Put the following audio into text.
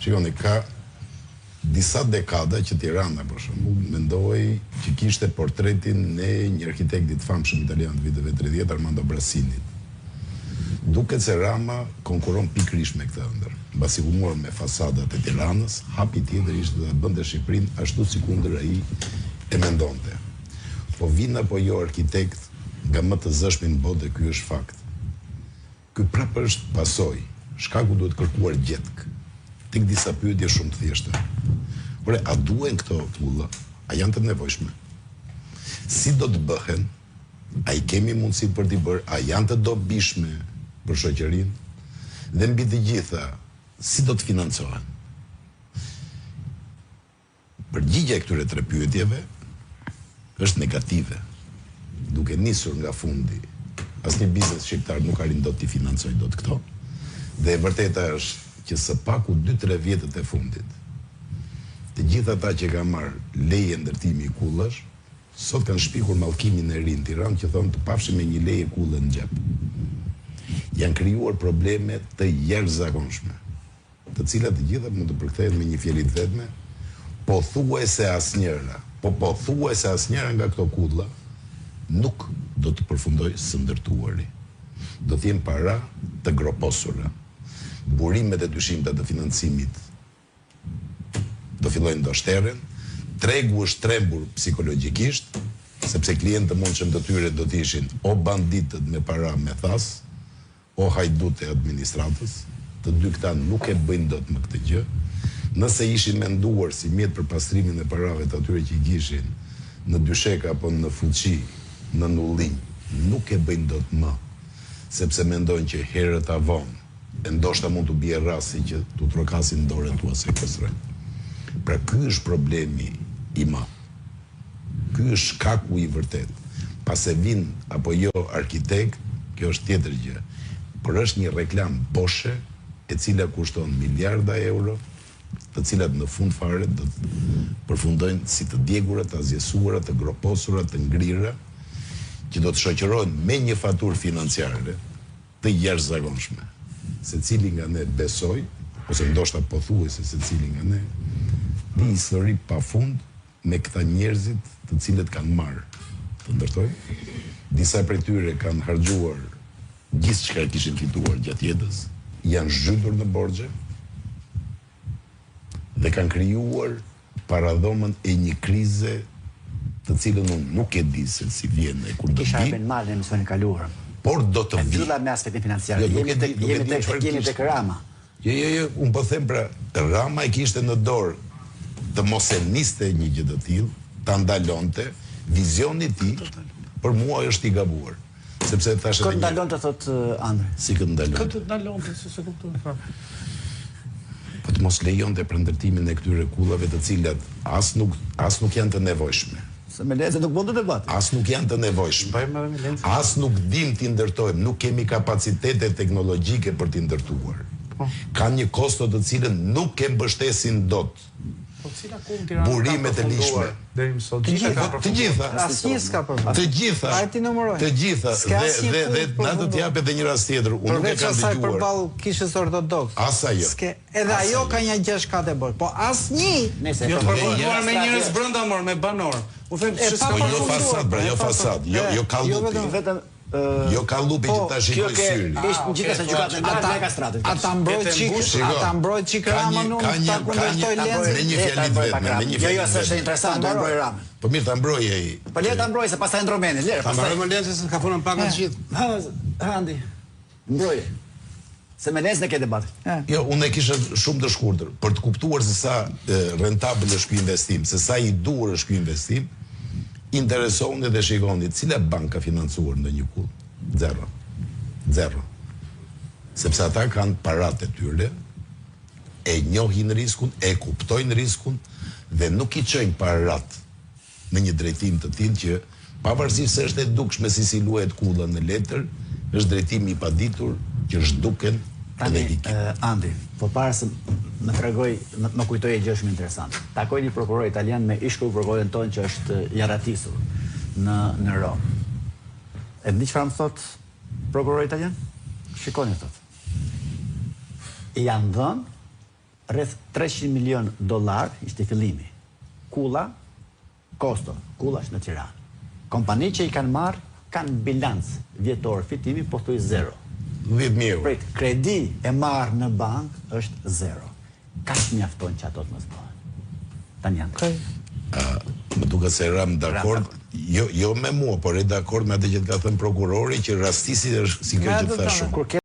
Shikoni, ka disa dekada që Tirana, për shembull, mendoj që kishte portretin e një arkitekti të famshëm italian të viteve 30, Armando Brassinit. Duket se Rama konkuron pikërisht me këtë ëndër. Mbasi humor me fasadat e Tiranës, hapi tjetër ishte të bënte Shqipërinë ashtu si kundër ai e mendonte. Po vin apo jo arkitekt nga më të zëshmi në botë, ky është fakt. Ky prapë është pasojë. Shkaku duhet kërkuar gjetk. Tek disa pyetje shumë të thjeshta. Por a duhen këto kulla? A janë të nevojshme? Si do të bëhen? A i kemi mundësi për t'i bërë? A janë të dobishme për shoqërinë? Dhe mbi të gjitha, si do të financohen? Përgjigjja e këtyre tre pyetjeve është negative. Duke nisur nga fundi, asnjë biznes shqiptar nuk arrin dot t'i financojë dot këto. Dhe e vërteta është që së paku 2-3 vjetët e fundit, të gjithë ata që ka marrë leje ndërtimi i kullash, sot kanë shpikur mallkimin e ri në Tiranë që thonë të pafshim me një leje kulle në xhep. Janë krijuar probleme të jashtëzakonshme, të cilat të gjitha mund të përkthehen me një fjali të vetme, pothuajse asnjëra nga këto kulla nuk do të përfundojë së ndërtuari. Do të jenë para të groposura. Burimet e dyshimta të financimit do fillojnë ndoshterën, tregu është trembur psikologjikisht, sepse klientë të mundshëm të tyre do të ishin o banditët me para me thas, o hajdut e administratës, të dy këta nuk e bëjnë dot më këtë gjë. Nëse ishin menduar si mjet për pastrimin e parave të atyre që i kishin në dyshek apo në fuqi, në nullinj, nuk e bëjnë dot më, sepse mendojnë që herët avon e ndoshta mund të bie rasti që t'u trokasin dorën tua sekuestrojnë. Pra ky është problemi i madh. Ky është shkaku i vërtet. Pas e vin apo jo arkitekt, kjo është tjetër gjë. Por është një reklam boshe e cila kushton miliarda euro, të cilat në fund fare do të përfundojnë si të djegura, të azjesuara, të groposura, të ngrira, që do të shoqërohen me një faturë financiare të jashtëzakonshme. Secili nga ne besoj, ose ndoshta pothuajse secili nga ne, një histori pafund me këta njerëzit të cilët kanë marrë të ndërtojnë. Disa prej tyre kanë harxuar gjithçka kishin fituar gjatë jetës, janë zhytur në borxhe dhe kanë krijuar paradhomën e një krize të cilën unë nuk e di se si vjen e kur do të vi. Kisha hapën malin në emisionin e kaluar. Por do të vi. Mbylla me aspektin financiar. Jemi tek Rama. Jo, unë po them pra, Rama e kishte në dorë të mos e niste një gjë të tillë, ta ndalonte, vizioni i tij për mua është i gabuar. Sepse thashë Këtë ndalonte thot Andri. Si këtë ndalonte? Këtë ndalonte, se kuptoj. Po të mos lejonte për ndërtimin e këtyre kullave të cilat as nuk janë të nevojshme. Se me lezë nuk mund të debat. As nuk janë të nevojshme. As nuk dim t'i ndërtojmë, nuk kemi kapacitete teknologjike për t'i ndërtuar. Kanë një kosto të cilën nuk e mbështesin dot. Burimet e lishme. Të gjitha. Asnjë s'ka përfat. Të gjitha. Të gjitha. Dhe na do t'jap edhe një rast tjetër. Unë nuk e kam dëgjuar. dëgjuar. Përballë kishës ortodoks. As ajo. Edhe ajo ka një 6 katë borë. Po asnjë. Jo përballuar me njerëz brenda mor, me banor. U them Jo fasad, bra, jo fasad. Jo kallupi. Vetëm Jo kallupi që ta shikoj syri. ishte gjithasë gjykatën e Kastratit. Ata mbrojt çik Rama nuk ta kundërtoi Lenzin. Me një fjalë të vetme, me një Jo, fjalë. është interesante, do mbroj Ramën. Po mirë ta mbroj ai. Po le ta mbroj se pastaj ndromeni, lere, Ta pastaj. mbrojmë Lenzin se ka punën pak të gjithë. Andi. Mbroj. Se me Lenzin e ke debat. Jo, unë e kisha shumë të shkurtër për të kuptuar se sa rentabël është ky investim, se sa i duhur është ky investim. Interesoni dhe shikoni cila banka ka financuar ndonjë kull. Zero. Sepse ata kanë paratë e tyre, e njohin riskun, e kuptojnë riskun dhe nuk i çojnë paratë në një drejtim të tillë që pavarësisht se është e dukshme si luhet kulla në letër, është drejtimi i paditur që zhduken edhe likin. Andi, po para se më tregoj, më kujtoi gjë shumë interesante. Takoi një prokuror italian me ishkull prokurorin tonë që është jarratisur në Rom. E di çfarë më thot prokurori italian? Shikoni thot. Janë dhënë rreth 300 milion dollar ishte fillimi. Kulla, Kosto, kulla është në Tiranë. Kompani që i kanë marrë, kanë bilanc vjetor fitimi, po thuj 0. 10.000 euro. Prit, kredi e marrë në bank është 0. Ka që mjafton që ato të mos bëhen. Tani janë. Më duket se ram dakord, jo me mua, por e dakord me atë që të ka thënë prokurori që rastisi është si kjo që të thashë.